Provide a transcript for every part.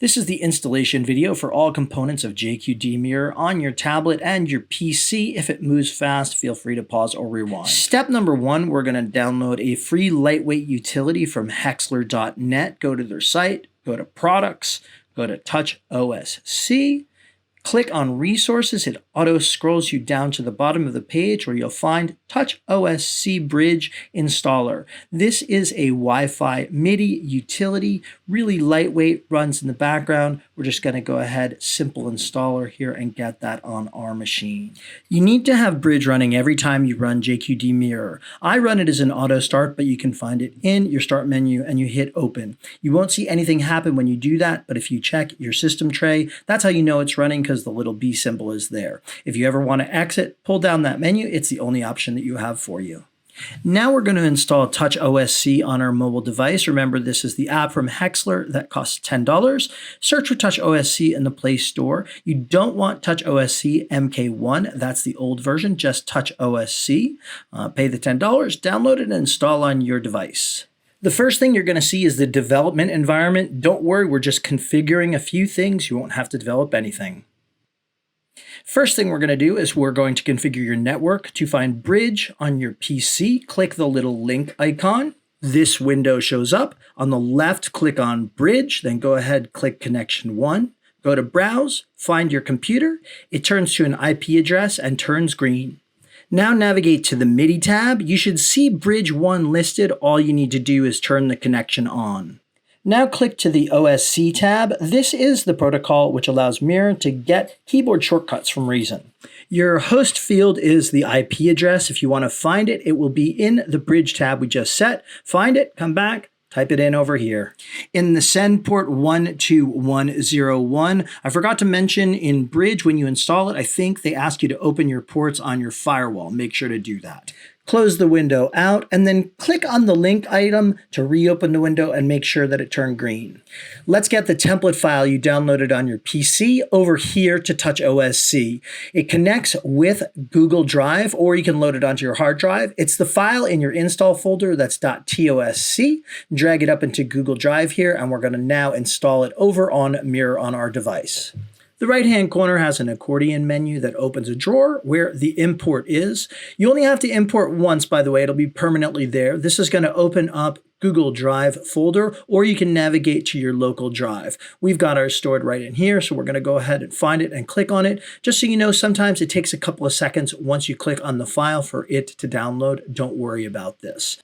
This is the installation video for all components of JQD Mirror on your tablet and your PC. If it moves fast, feel free to pause or rewind. Step number one, we're going to download a free lightweight utility from Hexler.net. Go to their site, go to Products, go to TouchOSC. Click on Resources. It auto scrolls you down to the bottom of the page where you'll find TouchOSC Bridge Installer. This is a Wi-Fi MIDI utility, really lightweight, runs in the background. We're just going to go ahead, simple installer here, and get that on our machine. You need to have Bridge running every time you run JQD Mirror. I run it as an auto start, but you can find it in your start menu and you hit open. You won't see anything happen when you do that, but if you check your system tray, that's how you know it's running, because the little B symbol is there. If you ever want to exit, pull down that menu. It's the only option that you have for you. Now we're going to install TouchOSC on our mobile device. Remember, this is the app from Hexler that costs $10. Search for TouchOSC in the Play Store. You don't want TouchOSC MK1. That's the old version, just TouchOSC. Pay the $10, download it, and install on your device. The first thing you're going to see is the development environment. Don't worry, we're just configuring a few things. You won't have to develop anything. First thing we're going to do is we're going to configure your network. To find Bridge on your PC, click the little link icon. This window shows up. On the left, click on Bridge, then go ahead, click Connection 1. Go to Browse, find your computer. It turns to an IP address and turns green. Now navigate to the MIDI tab. You should see Bridge 1 listed. All you need to do is turn the connection on. Now click to the OSC tab. This is the protocol which allows Mirror to get keyboard shortcuts from Reason. Your host field is the IP address. If you want to find it, it will be in the Bridge tab we just set. Find it, come back, type it in over here. In the send port 12101, I forgot to mention in Bridge when you install it, I think they ask you to open your ports on your firewall. Make sure to do that. Close the window out and then click on the link item to reopen the window and make sure that it turned green. Let's get the template file you downloaded on your PC over here to TouchOSC. It connects with Google Drive, or you can load it onto your hard drive. It's the file in your install folder that's .tosc. Drag it up into Google Drive here, and we're going to now install it over on Mirror on our device. The right-hand corner has an accordion menu that opens a drawer where the import is. You only have to import once, by the way. It'll be permanently there. This is going to open up Google Drive folder, or you can navigate to your local drive. We've got ours stored right in here, so we're going to go ahead and find it and click on it. Just so you know, sometimes it takes a couple of seconds once you click on the file for it to download. Don't worry about this.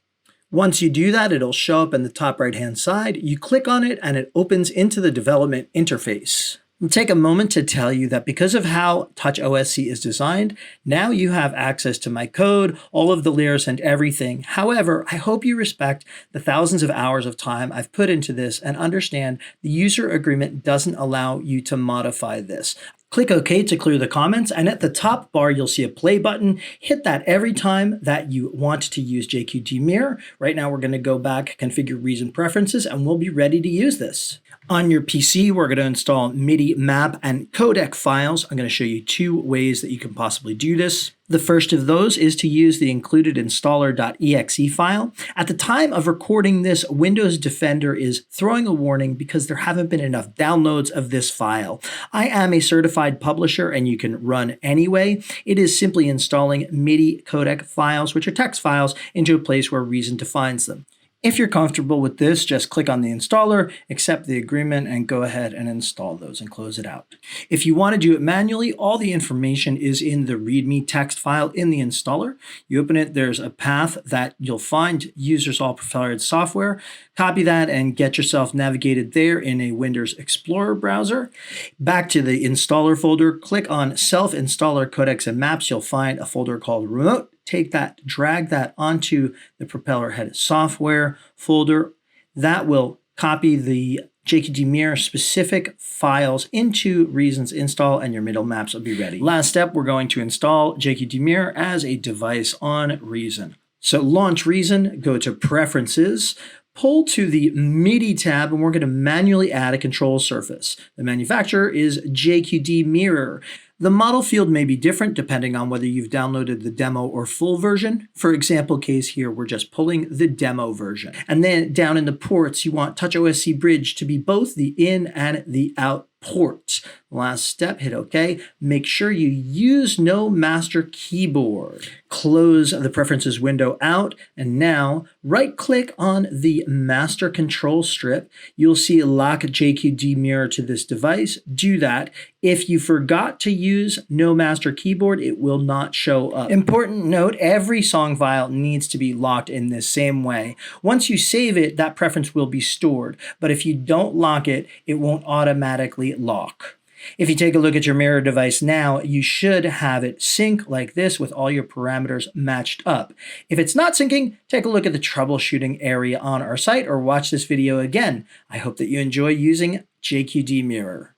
Once you do that, it'll show up in the top right-hand side. You click on it, and it opens into the development interface. I'll take a moment to tell you that because of how TouchOSC is designed, now you have access to my code, all of the layers and everything. However, I hope you respect the thousands of hours of time I've put into this and understand the user agreement doesn't allow you to modify this. Click OK to clear the comments, and at the top bar, you'll see a play button. Hit that every time that you want to use JQD Mirror. Right now, we're going to go back, configure Reason preferences, and we'll be ready to use this. On your PC, we're going to install MIDI map and codec files. I'm going to show you two ways that you can possibly do this. The first of those is to use the included installer.exe file. At the time of recording this, Windows Defender is throwing a warning because there haven't been enough downloads of this file. I am a certified publisher and you can run anyway. It is simply installing MIDI codec files, which are text files, into a place where Reason defines them. If you're comfortable with this, just click on the installer, accept the agreement, and go ahead and install those and close it out. If you want to do it manually, all the information is in the README text file in the installer. You open it, there's a path that you'll find users all preferred software. Copy that and get yourself navigated there in a Windows Explorer browser. Back to the installer folder, click on Self-Installer Codecs and Maps. You'll find a folder called Remote. Take that, drag that onto the Propellerhead software folder. That will copy the JQD Mirror specific files into Reason's install, and your middle maps will be ready. Last step, we're going to install JQD Mirror as a device on Reason. So launch Reason, go to Preferences, pull to the MIDI tab, and we're going to manually add a control surface. The manufacturer is JQD Mirror. The model field may be different depending on whether you've downloaded the demo or full version. For example case here, we're just pulling the demo version. And then down in the ports, you want TouchOSC Bridge to be both the in and the out ports. Last step, hit OK. Make sure you use no master keyboard. Close the preferences window out, and now right-click on the master control strip. You'll see lock JQD Mirror to this device. Do that. If you forgot to use no master keyboard, it will not show up. Important note, every song file needs to be locked in this same way. Once you save it, that preference will be stored, but if you don't lock it, it won't automatically lock. If you take a look at your Mirror device now, you should have it sync like this with all your parameters matched up. If it's not syncing, take a look at the troubleshooting area on our site or watch this video again. I hope that you enjoy using JQD Mirror.